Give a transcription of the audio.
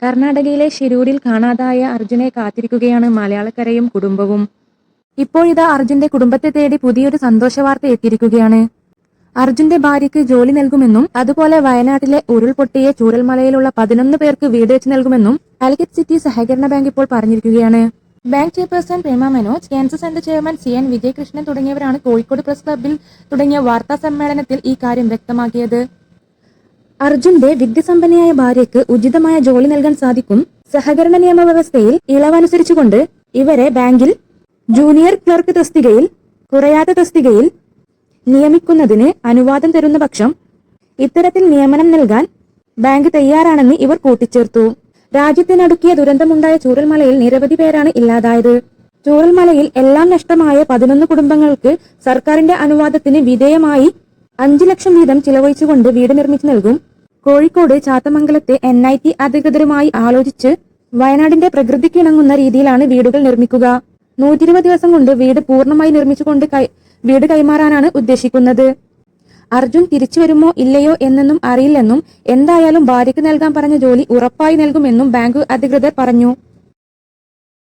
കർണാടകയിലെ ഷിരൂരിൽ കാണാതായ അർജുനെ കാത്തിരിക്കുകയാണ് മലയാളക്കരയും കുടുംബവും. ഇപ്പോഴിതാ അർജുന്റെ കുടുംബത്തെ തേടി പുതിയൊരു സന്തോഷവാർത്ത എത്തിയിരിക്കുകയാണ്. അർജുന്റെ ഭാര്യയ്ക്ക് ജോലി നൽകുമെന്നും അതുപോലെ വയനാട്ടിലെ ഉരുൾപൊട്ടിയ ചൂരൽമലയിലുള്ള 11 പേർക്ക് വീട് വെച്ച് നൽകുമെന്നും കാലിക്കറ്റ് സിറ്റി സഹകരണ ബാങ്ക് ഇപ്പോൾ പറഞ്ഞിരിക്കുകയാണ്. Bank chairperson Prema Manoj, cancer centre chairman CN Vijayakrishnan തുടങ്ങിയവരാണ് കോഴിക്കോട് പ്രസ് ക്ലബ്ബിൽ തുടങ്ങിയ വാർത്താ സമ്മേളനത്തിൽ ഈ കാര്യം വ്യക്തമാക്കിയത്. അർജുന്റെ വിദ്യാസമ്പന്നയായ ഭാര്യയ്ക്ക് ഉചിതമായ ജോലി നൽകാൻ സാധിക്കും. സഹകരണ നിയമവ്യവസ്ഥയിൽ ഇളവനുസരിച്ചുകൊണ്ട് ഇവരെ ബാങ്കിൽ ജൂനിയർ ക്ലർക്ക് തസ്തികയിൽ, കുറയാത്ത തസ്തികയിൽ നിയമിക്കുന്നതിന് അനുവാദം തരുന്ന പക്ഷം ഇത്തരത്തിൽ നിയമനം നൽകാൻ ബാങ്ക് തയ്യാറാണെന്ന് ഇവർ കൂട്ടിച്ചേർത്തു. രാജ്യത്തിനടുക്കിയ ദുരന്തമുണ്ടായ ചൂരൽമലയിൽ നിരവധി പേരാണ് ഇല്ലാതായത്. ചൂരൽമലയിൽ എല്ലാം നഷ്ടമായ 11 കുടുംബങ്ങൾക്ക് സർക്കാരിന്റെ അനുവാദത്തിന് വിധേയമായി 5 ലക്ഷം വീതം ചിലവഴിച്ചുകൊണ്ട് വീട് നിർമ്മിച്ചു നൽകും. കോഴിക്കോട് ചാത്തമംഗലത്തെ NIT അധികൃതരുമായി ആലോചിച്ച് വയനാടിന്റെ പ്രകൃതിക്കിണങ്ങുന്ന രീതിയിലാണ് വീടുകൾ നിർമ്മിക്കുക. 120 ദിവസം കൊണ്ട് വീട് പൂർണ്ണമായി നിർമ്മിച്ചുകൊണ്ട് വീട് കൈമാറാനാണ് ഉദ്ദേശിക്കുന്നത്. അർജുൻ തിരിച്ചു വരുമോ ഇല്ലയോ എന്നൊന്നും അറിയില്ലെന്നും എന്തായാലും ഭാര്യയ്ക്ക് നൽകാൻ പറഞ്ഞ ജോലി ഉറപ്പായി നൽകുമെന്നും ബാങ്ക് അധികൃതർ പറഞ്ഞു.